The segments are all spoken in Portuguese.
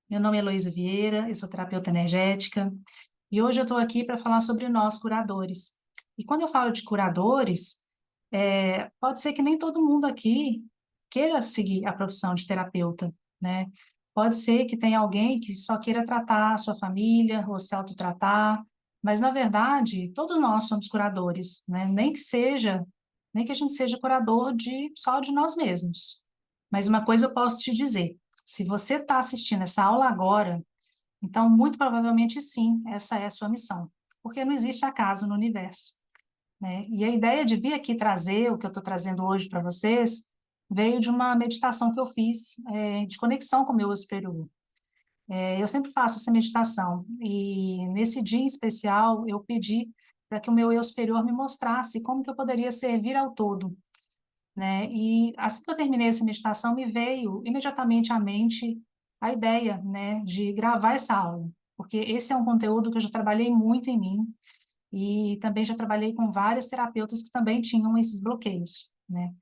Meu nome é Heloísa Vieira, eu sou terapeuta energética e hoje eu estou aqui para falar sobre nós, curadores. E quando eu falo de curadores, pode ser que nem todo mundo aqui queira seguir a profissão de terapeuta, né? Pode ser que tenha alguém que só queira tratar a sua família ou se autotratar, mas na verdade todos nós somos curadores, né? Nem que a gente seja curador só de nós mesmos. Mas uma coisa eu posso te dizer, se você está assistindo essa aula agora, então muito provavelmente sim, essa é a sua missão, porque não existe acaso no universo, né? E a ideia de vir aqui trazer o que eu estou trazendo hoje para vocês veio de uma meditação que eu fiz, de conexão com o meu eu superior. Eu sempre faço essa meditação e nesse dia em especial eu pedi para que o meu eu superior me mostrasse como que eu poderia servir ao todo, né? E assim que eu terminei essa meditação, me veio imediatamente à mente a ideia, né, de gravar essa aula, porque esse é um conteúdo que eu já trabalhei muito em mim e também já trabalhei com vários terapeutas que também tinham esses bloqueios, né?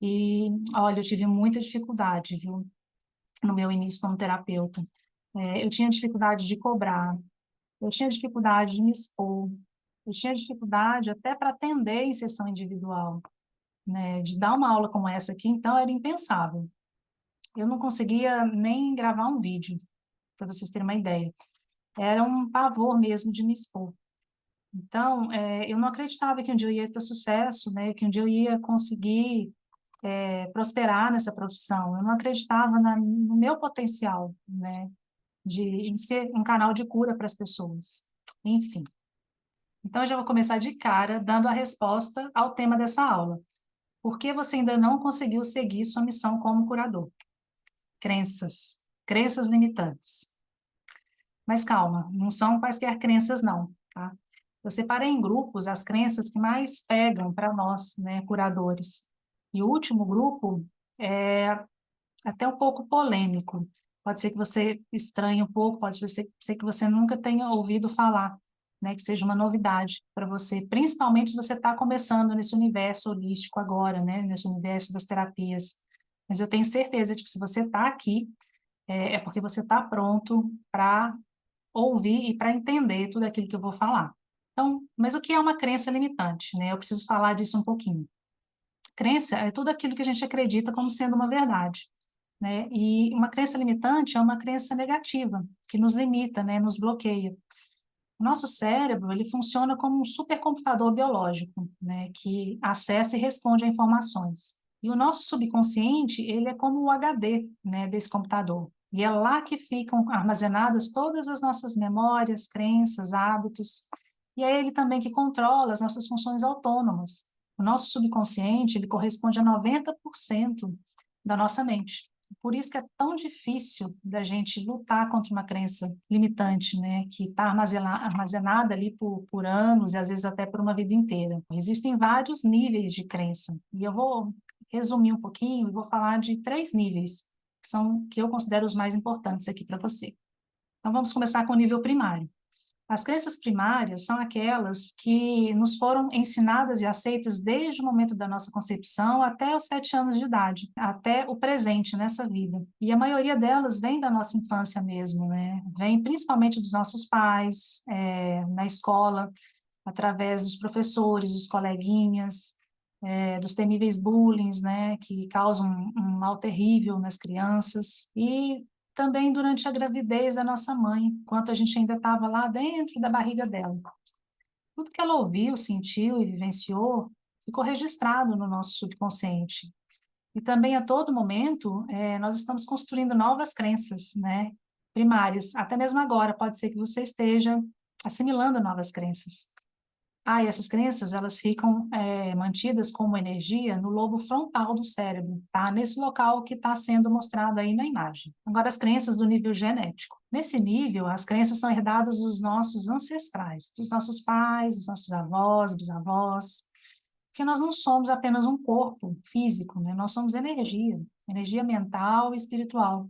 E olha, eu tive muita dificuldade, viu, no meu início como terapeuta. Eu tinha dificuldade de cobrar, eu tinha dificuldade de me expor, eu tinha dificuldade até para atender em sessão individual, né? De dar uma aula como essa aqui, então era impensável. Eu não conseguia nem gravar um vídeo, para vocês terem uma ideia. Era um pavor mesmo de me expor. Então, eu não acreditava que um dia eu ia ter sucesso, né? Que um dia eu ia conseguir prosperar nessa profissão. Eu não acreditava no meu potencial, né? Em ser um canal de cura para as pessoas. Enfim. Então, eu já vou começar de cara dando a resposta ao tema dessa aula. Por que você ainda não conseguiu seguir sua missão como curador? Crenças limitantes. Mas calma, não são quaisquer crenças, não, tá? Eu separei em grupos as crenças que mais pegam para nós, né, curadores. E o último grupo é até um pouco polêmico. Pode ser que você estranhe um pouco, ser que você nunca tenha ouvido falar, né, que seja uma novidade para você, principalmente se você está começando nesse universo holístico agora, né, nesse universo das terapias. Mas eu tenho certeza de que se você está aqui, é porque você está pronto para ouvir e para entender tudo aquilo que eu vou falar. Então, mas o que é uma crença limitante, né? Eu preciso falar disso um pouquinho. Crença é tudo aquilo que a gente acredita como sendo uma verdade, né? E uma crença limitante é uma crença negativa, que nos limita, né? Nos bloqueia. O nosso cérebro, ele funciona como um supercomputador biológico, né? Que acessa e responde a informações. E o nosso subconsciente, ele é como o HD, né? Desse computador. E é lá que ficam armazenadas todas as nossas memórias, crenças, hábitos. E é ele também que controla as nossas funções autônomas. O nosso subconsciente, ele corresponde a 90% da nossa mente. Por isso que é tão difícil da gente lutar contra uma crença limitante, né, que está armazenada ali por anos e às vezes até por uma vida inteira. Existem vários níveis de crença e eu vou resumir um pouquinho e vou falar de 3 níveis que eu considero os mais importantes aqui para você. Então vamos começar com o nível primário. As crenças primárias são aquelas que nos foram ensinadas e aceitas desde o momento da nossa concepção até os 7 anos de idade, até o presente nessa vida. E a maioria delas vem da nossa infância mesmo, né? Vem principalmente dos nossos pais, na escola, através dos professores, dos coleguinhas, dos temíveis bullying, né, que causam um mal terrível nas crianças, e também durante a gravidez da nossa mãe, enquanto a gente ainda estava lá dentro da barriga dela. Tudo que ela ouviu, sentiu e vivenciou ficou registrado no nosso subconsciente. E também a todo momento nós estamos construindo novas crenças, né, primárias. Até mesmo agora pode ser que você esteja assimilando novas crenças. E essas crenças, elas ficam mantidas como energia no lobo frontal do cérebro, tá? Nesse local que está sendo mostrado aí na imagem. Agora, as crenças do nível genético. Nesse nível, as crenças são herdadas dos nossos ancestrais, dos nossos pais, dos nossos avós, bisavós, porque nós não somos apenas um corpo físico, né? Nós somos energia, energia mental e espiritual.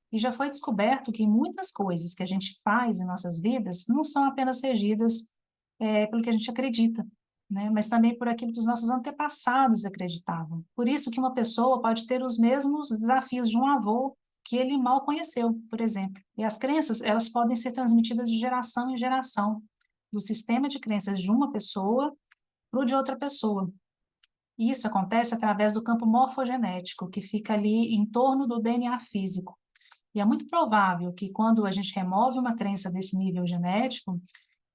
E já foi descoberto que muitas coisas que a gente faz em nossas vidas não são apenas regidas pelo que a gente acredita, né? Mas também por aquilo que os nossos antepassados acreditavam. Por isso que uma pessoa pode ter os mesmos desafios de um avô que ele mal conheceu, por exemplo. E as crenças, elas podem ser transmitidas de geração em geração, do sistema de crenças de uma pessoa para o de outra pessoa. E isso acontece através do campo morfogenético, que fica ali em torno do DNA físico. E é muito provável que quando a gente remove uma crença desse nível genético,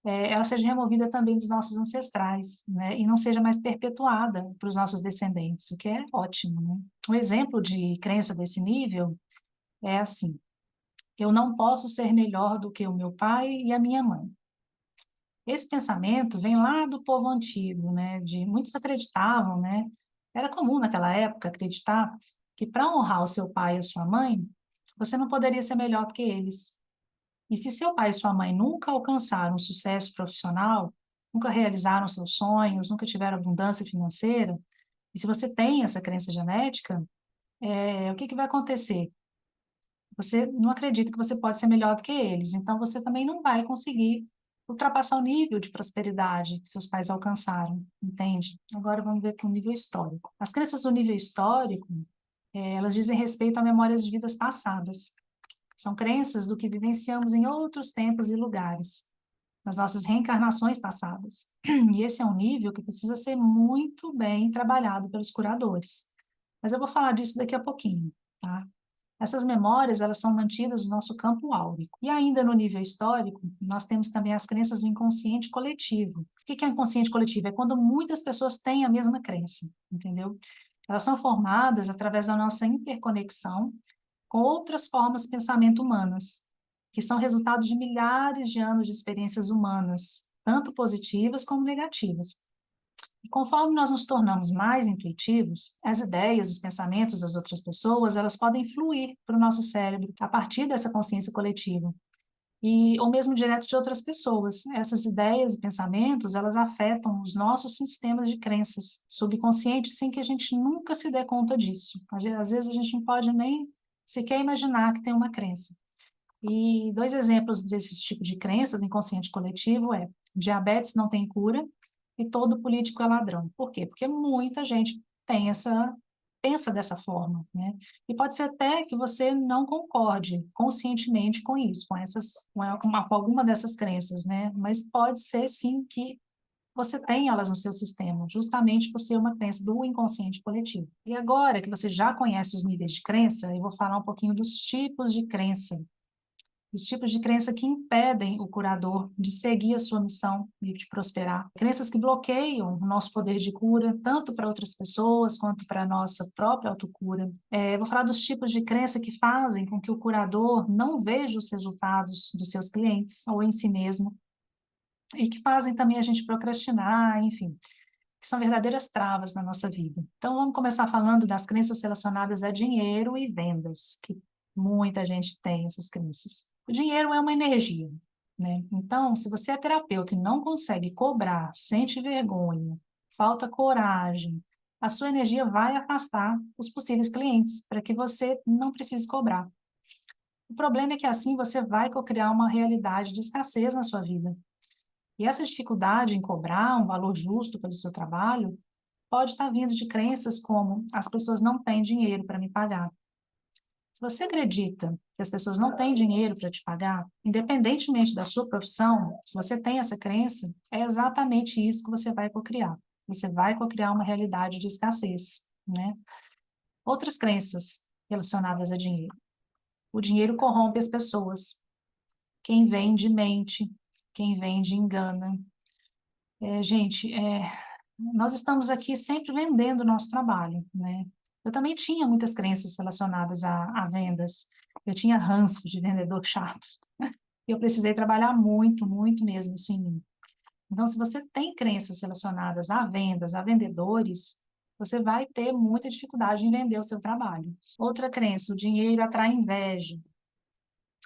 ela seja removida também dos nossos ancestrais, né? E não seja mais perpetuada para os nossos descendentes, o que é ótimo, né? Um exemplo de crença desse nível é assim: eu não posso ser melhor do que o meu pai e a minha mãe. Esse pensamento vem lá do povo antigo, né? Muitos acreditavam, né? Era comum naquela época acreditar que para honrar o seu pai e a sua mãe, você não poderia ser melhor do que eles. E se seu pai e sua mãe nunca alcançaram sucesso profissional, nunca realizaram seus sonhos, nunca tiveram abundância financeira, e se você tem essa crença genética, o que que vai acontecer? Você não acredita que você pode ser melhor do que eles, então você também não vai conseguir ultrapassar o nível de prosperidade que seus pais alcançaram, entende? Agora vamos ver para o nível histórico. As crenças do nível histórico, elas dizem respeito a memórias de vidas passadas. São crenças do que vivenciamos em outros tempos e lugares, nas nossas reencarnações passadas. E esse é um nível que precisa ser muito bem trabalhado pelos curadores. Mas eu vou falar disso daqui a pouquinho, tá? Essas memórias, elas são mantidas no nosso campo áurico. E ainda no nível histórico, nós temos também as crenças do inconsciente coletivo. O que é o inconsciente coletivo? É quando muitas pessoas têm a mesma crença, entendeu? Elas são formadas através da nossa interconexão com outras formas de pensamento humanas, que são resultado de milhares de anos de experiências humanas, tanto positivas como negativas. E conforme nós nos tornamos mais intuitivos, as ideias, os pensamentos das outras pessoas, elas podem fluir para o nosso cérebro a partir dessa consciência coletiva. Ou mesmo direto de outras pessoas. Essas ideias e pensamentos, elas afetam os nossos sistemas de crenças subconscientes sem que a gente nunca se dê conta disso. Às vezes a gente não pode nem sequer imaginar que tem uma crença. E dois exemplos desse tipo de crença do inconsciente coletivo é: diabetes não tem cura e todo político é ladrão. Por quê? Porque muita gente pensa dessa forma, né? E pode ser até que você não concorde conscientemente com isso, com alguma dessas crenças, né? Mas pode ser sim que você tem elas no seu sistema, justamente por ser uma crença do inconsciente coletivo. E agora que você já conhece os níveis de crença, eu vou falar um pouquinho dos tipos de crença, os tipos de crença que impedem o curador de seguir a sua missão e de prosperar. Crenças que bloqueiam o nosso poder de cura, tanto para outras pessoas quanto para a nossa própria autocura. Vou falar dos tipos de crença que fazem com que o curador não veja os resultados dos seus clientes ou em si mesmo, e que fazem também a gente procrastinar, enfim, que são verdadeiras travas na nossa vida. Então, vamos começar falando das crenças relacionadas a dinheiro e vendas, que muita gente tem essas crenças. O dinheiro é uma energia, né? Então, se você é terapeuta e não consegue cobrar, sente vergonha, falta coragem, a sua energia vai afastar os possíveis clientes para que você não precise cobrar. O problema é que assim você vai criar uma realidade de escassez na sua vida. E essa dificuldade em cobrar um valor justo pelo seu trabalho pode estar vindo de crenças como: as pessoas não têm dinheiro para me pagar. Se você acredita que as pessoas não têm dinheiro para te pagar, independentemente da sua profissão, se você tem essa crença, é exatamente isso que você vai cocriar. Você vai cocriar uma realidade de escassez, né? Outras crenças relacionadas a dinheiro. O dinheiro corrompe as pessoas. Quem vende, mente. Quem vende, engana. Gente, nós estamos aqui sempre vendendo o nosso trabalho, né? Eu também tinha muitas crenças relacionadas a vendas. Eu tinha ranço de vendedor chato. E eu precisei trabalhar muito, muito mesmo isso em mim. Então, se você tem crenças relacionadas a vendas, a vendedores, você vai ter muita dificuldade em vender o seu trabalho. Outra crença: o dinheiro atrai inveja.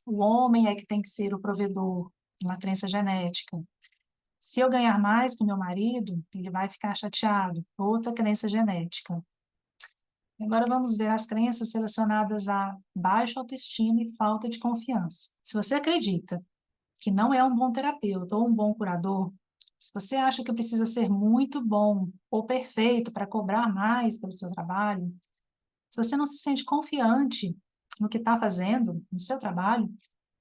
O homem é que tem que ser o provedor, uma crença genética. Se eu ganhar mais que o meu marido, ele vai ficar chateado. Outra crença genética. Agora vamos ver as crenças relacionadas a baixa autoestima e falta de confiança. Se você acredita que não é um bom terapeuta ou um bom curador, se você acha que precisa ser muito bom ou perfeito para cobrar mais pelo seu trabalho, se você não se sente confiante no que está fazendo, no seu trabalho,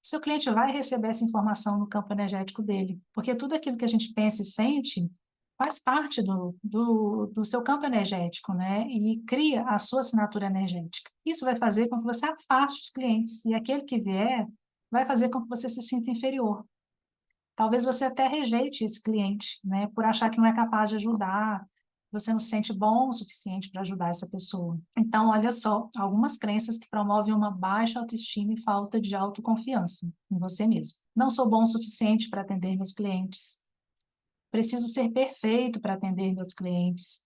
seu cliente vai receber essa informação no campo energético dele, porque tudo aquilo que a gente pensa e sente faz parte do seu campo energético, né? E cria a sua assinatura energética. Isso vai fazer com que você afaste os clientes, e aquele que vier vai fazer com que você se sinta inferior. Talvez você até rejeite esse cliente, né? Por achar que não é capaz de ajudar, você não se sente bom o suficiente para ajudar essa pessoa. Então, olha só, algumas crenças que promovem uma baixa autoestima e falta de autoconfiança em você mesmo. Não sou bom o suficiente para atender meus clientes. Preciso ser perfeito para atender meus clientes.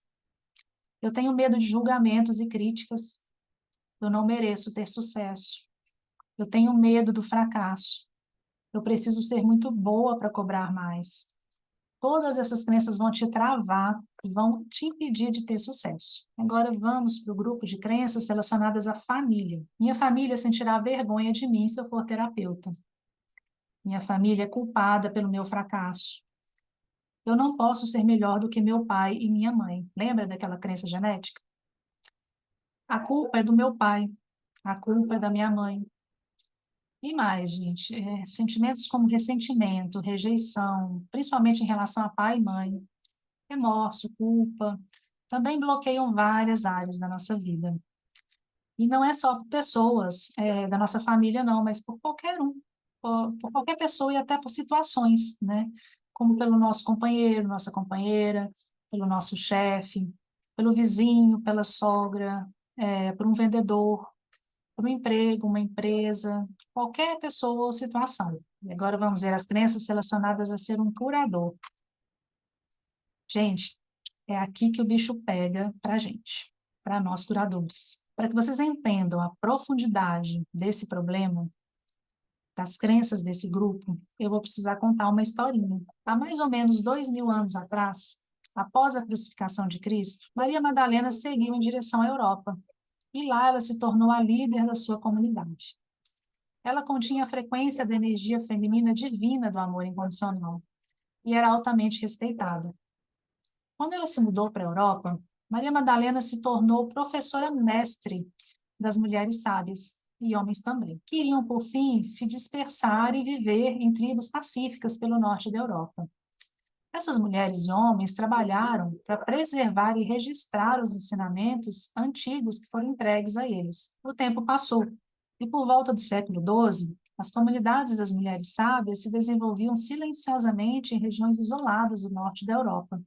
Eu tenho medo de julgamentos e críticas. Eu não mereço ter sucesso. Eu tenho medo do fracasso. Eu preciso ser muito boa para cobrar mais. Todas essas crenças vão te travar e vão te impedir de ter sucesso. Agora vamos para o grupo de crenças relacionadas à família. Minha família sentirá vergonha de mim se eu for terapeuta. Minha família é culpada pelo meu fracasso. Eu não posso ser melhor do que meu pai e minha mãe. Lembra daquela crença genética? A culpa é do meu pai. A culpa é da minha mãe. E mais, gente, sentimentos como ressentimento, rejeição, principalmente em relação a pai e mãe, remorso, culpa, também bloqueiam várias áreas da nossa vida. E não é só por pessoas da nossa família, não, mas por qualquer um, por qualquer pessoa e até por situações, né? Como pelo nosso companheiro, nossa companheira, pelo nosso chefe, pelo vizinho, pela sogra, por um vendedor, por um emprego, uma empresa, qualquer pessoa ou situação. E agora vamos ver as crenças relacionadas a ser um curador. Gente, é aqui que o bicho pega para gente, para nós curadores. Para que vocês entendam a profundidade desse problema, das crenças desse grupo, eu vou precisar contar uma historinha. Há mais ou menos 2000 anos atrás, após a crucificação de Cristo, Maria Madalena seguiu em direção à Europa, e lá ela se tornou a líder da sua comunidade. Ela continha a frequência da energia feminina divina do amor incondicional, e era altamente respeitada. Quando ela se mudou para a Europa, Maria Madalena se tornou professora mestre das mulheres sábias, e homens também, que iriam, por fim, se dispersar e viver em tribos pacíficas pelo norte da Europa. Essas mulheres e homens trabalharam para preservar e registrar os ensinamentos antigos que foram entregues a eles. O tempo passou, e por volta do século XII, as comunidades das mulheres sábias se desenvolviam silenciosamente em regiões isoladas do norte da Europa,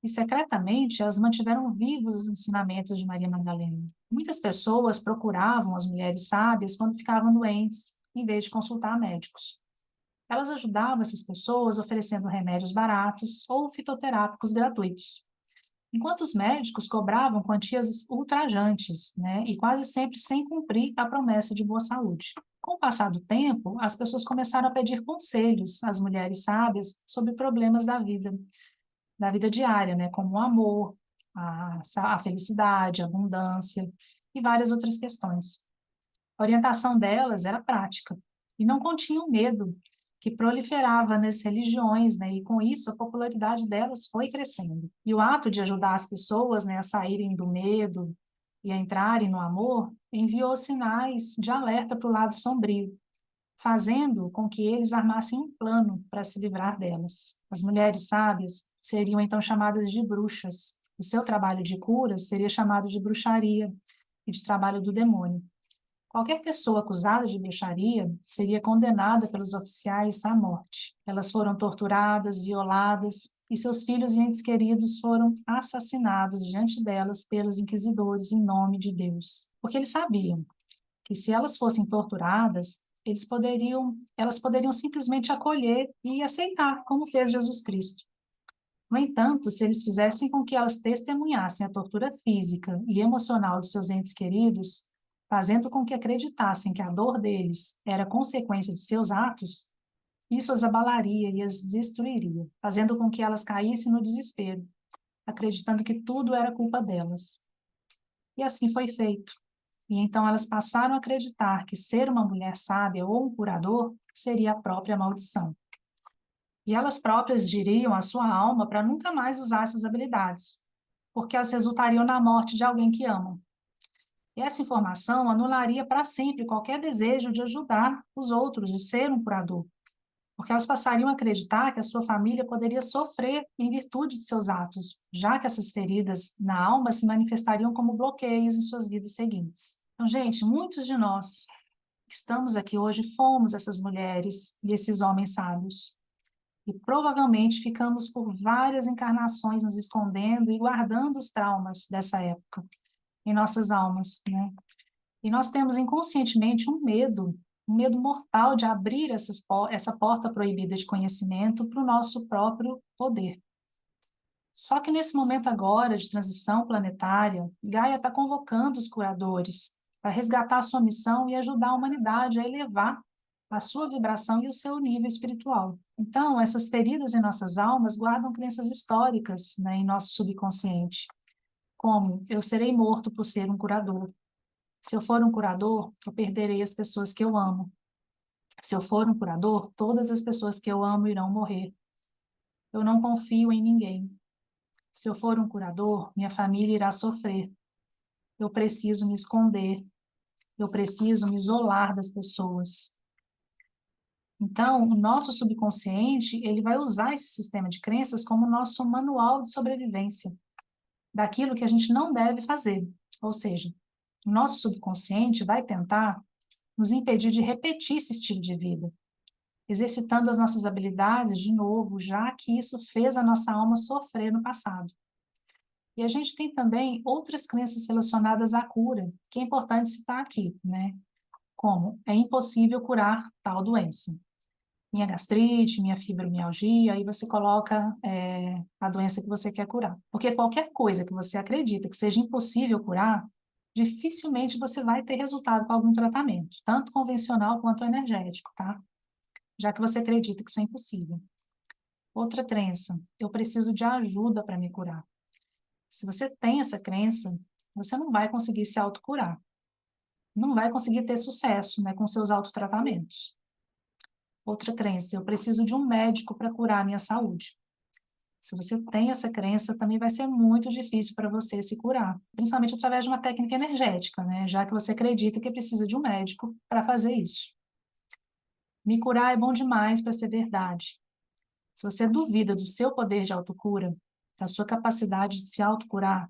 e secretamente elas mantiveram vivos os ensinamentos de Maria Madalena. Muitas pessoas procuravam as mulheres sábias quando ficavam doentes, em vez de consultar médicos. Elas ajudavam essas pessoas oferecendo remédios baratos ou fitoterápicos gratuitos, enquanto os médicos cobravam quantias ultrajantes, né, e quase sempre sem cumprir a promessa de boa saúde. Com o passar do tempo, as pessoas começaram a pedir conselhos às mulheres sábias sobre problemas da vida diária, né, como o amor, a felicidade, a abundância e várias outras questões. A orientação delas era prática e não continha o medo que proliferava nas religiões, né, e com isso a popularidade delas foi crescendo. E o ato de ajudar as pessoas, né, a saírem do medo e a entrarem no amor enviou sinais de alerta para o lado sombrio, fazendo com que eles armassem um plano para se livrar delas. As mulheres sábias seriam então chamadas de bruxas. O seu trabalho de cura seria chamado de bruxaria e de trabalho do demônio. Qualquer pessoa acusada de bruxaria seria condenada pelos oficiais à morte. Elas foram torturadas, violadas, e seus filhos e entes queridos foram assassinados diante delas pelos inquisidores em nome de Deus. Porque eles sabiam que se elas fossem torturadas, elas poderiam simplesmente acolher e aceitar, como fez Jesus Cristo. No entanto, se eles fizessem com que elas testemunhassem a tortura física e emocional de seus entes queridos, fazendo com que acreditassem que a dor deles era consequência de seus atos, isso as abalaria e as destruiria, fazendo com que elas caíssem no desespero, acreditando que tudo era culpa delas. E assim foi feito. E então elas passaram a acreditar que ser uma mulher sábia ou um curador seria a própria maldição. E elas próprias diriam a sua alma para nunca mais usar essas habilidades, porque elas resultariam na morte de alguém que amam. E essa informação anularia para sempre qualquer desejo de ajudar os outros, de ser um curador, porque elas passariam a acreditar que a sua família poderia sofrer em virtude de seus atos, já que essas feridas na alma se manifestariam como bloqueios em suas vidas seguintes. Então, gente, muitos de nós que estamos aqui hoje fomos essas mulheres e esses homens sábios. E provavelmente ficamos por várias encarnações nos escondendo e guardando os traumas dessa época em nossas almas, né? E nós temos inconscientemente um medo mortal de abrir essa porta proibida de conhecimento para o nosso próprio poder. Só que nesse momento agora de transição planetária, Gaia está convocando os curadores para resgatar a sua missão e ajudar a humanidade a elevar a sua vibração e o seu nível espiritual. Então, essas feridas em nossas almas guardam crenças históricas, né, em nosso subconsciente, como eu serei morto por ser um curador. Se eu for um curador, eu perderei as pessoas que eu amo. Se eu for um curador, todas as pessoas que eu amo irão morrer. Eu não confio em ninguém. Se eu for um curador, minha família irá sofrer. Eu preciso me esconder. Eu preciso me isolar das pessoas. Então, o nosso subconsciente, ele vai usar esse sistema de crenças como nosso manual de sobrevivência daquilo que a gente não deve fazer. Ou seja, o nosso subconsciente vai tentar nos impedir de repetir esse estilo de vida, exercitando as nossas habilidades de novo, já que isso fez a nossa alma sofrer no passado. E a gente tem também outras crenças relacionadas à cura, que é importante citar aqui, né? Como é impossível curar tal doença. Minha gastrite, minha fibromialgia, aí você coloca a doença que você quer curar. Porque qualquer coisa que você acredita que seja impossível curar, dificilmente você vai ter resultado com algum tratamento, tanto convencional quanto energético, tá? Já que você acredita que isso é impossível. Outra crença, eu preciso de ajuda para me curar. Se você tem essa crença, você não vai conseguir se autocurar. Não vai conseguir ter sucesso, né, com seus autotratamentos. Outra crença, eu preciso de um médico para curar a minha saúde. Se você tem essa crença, também vai ser muito difícil para você se curar, principalmente através de uma técnica energética, né, já que você acredita que precisa de um médico para fazer isso. Me curar é bom demais para ser verdade. Se você duvida do seu poder de autocura, da sua capacidade de se autocurar,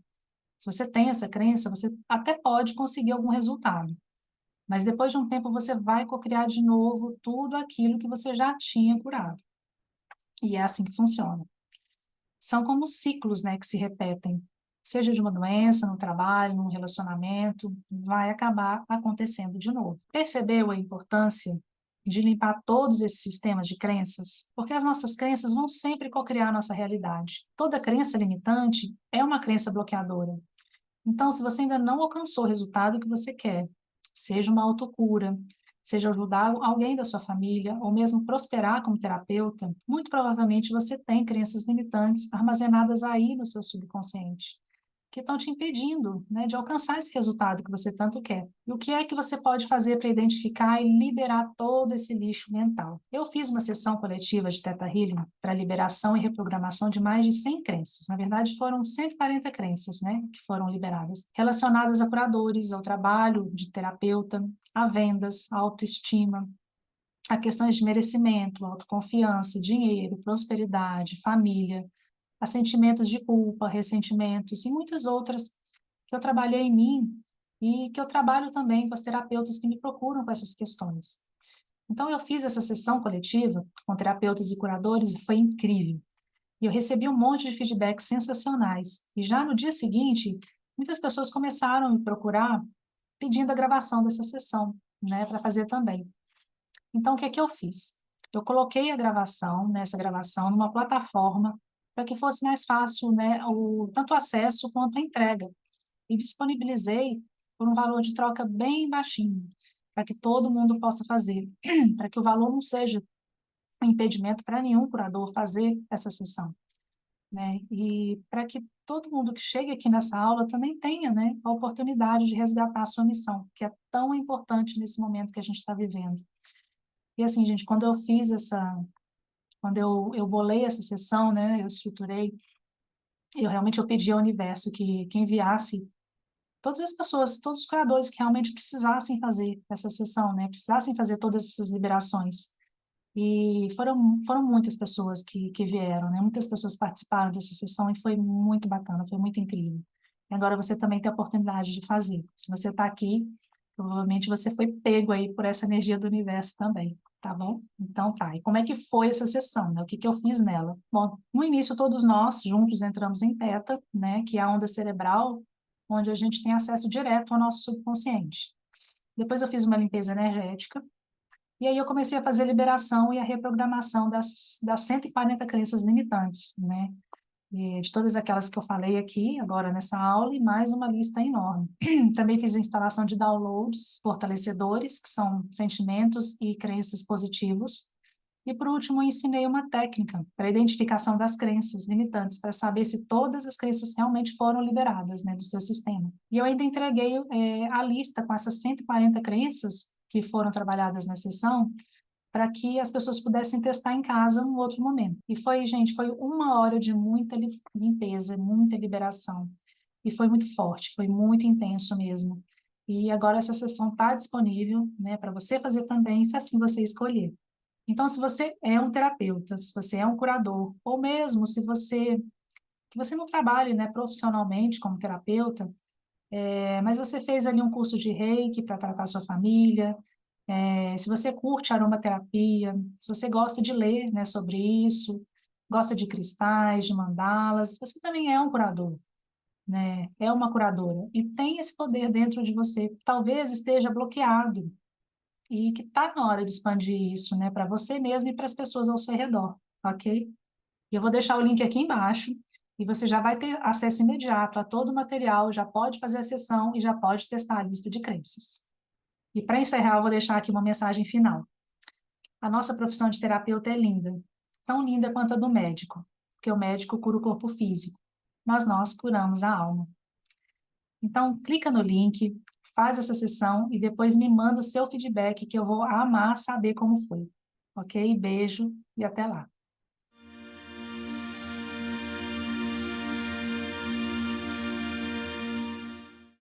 se você tem essa crença, você até pode conseguir algum resultado. Mas depois de um tempo você vai cocriar de novo tudo aquilo que você já tinha curado. E é assim que funciona. São como ciclos, né, que se repetem. Seja de uma doença, no trabalho, num relacionamento, vai acabar acontecendo de novo. Percebeu a importância de limpar todos esses sistemas de crenças? Porque as nossas crenças vão sempre cocriar a nossa realidade. Toda crença limitante é uma crença bloqueadora. Então, se você ainda não alcançou o resultado que você quer, seja uma autocura, seja ajudar alguém da sua família, ou mesmo prosperar como terapeuta, muito provavelmente você tem crenças limitantes armazenadas aí no seu subconsciente, que estão te impedindo, né, de alcançar esse resultado que você tanto quer. E o que é que você pode fazer para identificar e liberar todo esse lixo mental? Eu fiz uma sessão coletiva de Theta Healing para liberação e reprogramação de mais de 100 crenças. Na verdade, foram 140 crenças, né, que foram liberadas, relacionadas a curadores, ao trabalho de terapeuta, a vendas, a autoestima, a questões de merecimento, autoconfiança, dinheiro, prosperidade, família, a sentimentos de culpa, ressentimentos e muitas outras que eu trabalhei em mim e que eu trabalho também com as terapeutas que me procuram com essas questões. Então, eu fiz essa sessão coletiva com terapeutas e curadores e foi incrível. E eu recebi um monte de feedbacks sensacionais. E já no dia seguinte, muitas pessoas começaram a me procurar pedindo a gravação dessa sessão, né, para fazer também. Então, o que é que eu fiz? Eu coloquei a gravação, né, essa gravação, numa plataforma para que fosse mais fácil, né, tanto o acesso quanto a entrega. E disponibilizei por um valor de troca bem baixinho, para que todo mundo possa fazer, para que o valor não seja um impedimento para nenhum curador fazer essa sessão, né? E para que todo mundo que chegue aqui nessa aula também tenha, né, a oportunidade de resgatar a sua missão, que é tão importante nesse momento que a gente está vivendo. E assim, gente, quando eu bolei essa sessão, né, eu estruturei, eu realmente eu pedi ao universo que enviasse todas as pessoas, todos os curadores que realmente precisassem fazer essa sessão, né? Precisassem fazer todas essas liberações. E foram muitas pessoas que vieram, né? Muitas pessoas participaram dessa sessão e foi muito bacana, foi muito incrível. E agora você também tem a oportunidade de fazer. Se você está aqui, provavelmente você foi pego aí por essa energia do universo também, tá bom? Então tá. E como é que foi essa sessão, né? O que que eu fiz nela? Bom, no início todos nós juntos entramos em Teta, né? Que é a onda cerebral, onde a gente tem acesso direto ao nosso subconsciente. Depois eu fiz uma limpeza energética, e aí eu comecei a fazer a liberação e a reprogramação das 140 crenças limitantes, né? E de todas aquelas que eu falei aqui, agora nessa aula, e mais uma lista enorme. Também fiz a instalação de downloads fortalecedores, que são sentimentos e crenças positivos. E, por último, eu ensinei uma técnica para a identificação das crenças limitantes, para saber se todas as crenças realmente foram liberadas, né, do seu sistema. E eu ainda entreguei a lista com essas 140 crenças que foram trabalhadas na sessão, para que as pessoas pudessem testar em casa num outro momento. E foi, gente, foi uma hora de muita limpeza, muita liberação. E foi muito forte, foi muito intenso mesmo. E agora essa sessão está disponível, né, para você fazer também, se assim você escolher. Então, se você é um terapeuta, se você é um curador, ou mesmo se você que você não trabalhe, né, profissionalmente como terapeuta, mas você fez ali um curso de Reiki para tratar sua família, se você curte aromaterapia, se você gosta de ler, né, sobre isso, gosta de cristais, de mandalas, você também é um curador, né? É uma curadora e tem esse poder dentro de você. Talvez esteja bloqueado e que está na hora de expandir isso, né, para você mesmo e para as pessoas ao seu redor, ok? E eu vou deixar o link aqui embaixo e você já vai ter acesso imediato a todo o material, já pode fazer a sessão e já pode testar a lista de crenças. E para encerrar, eu vou deixar aqui uma mensagem final. A nossa profissão de terapeuta é linda, tão linda quanto a do médico, porque o médico cura o corpo físico, mas nós curamos a alma. Então, clica no link, faz essa sessão e depois me manda o seu feedback, que eu vou amar saber como foi. Ok? Beijo e até lá.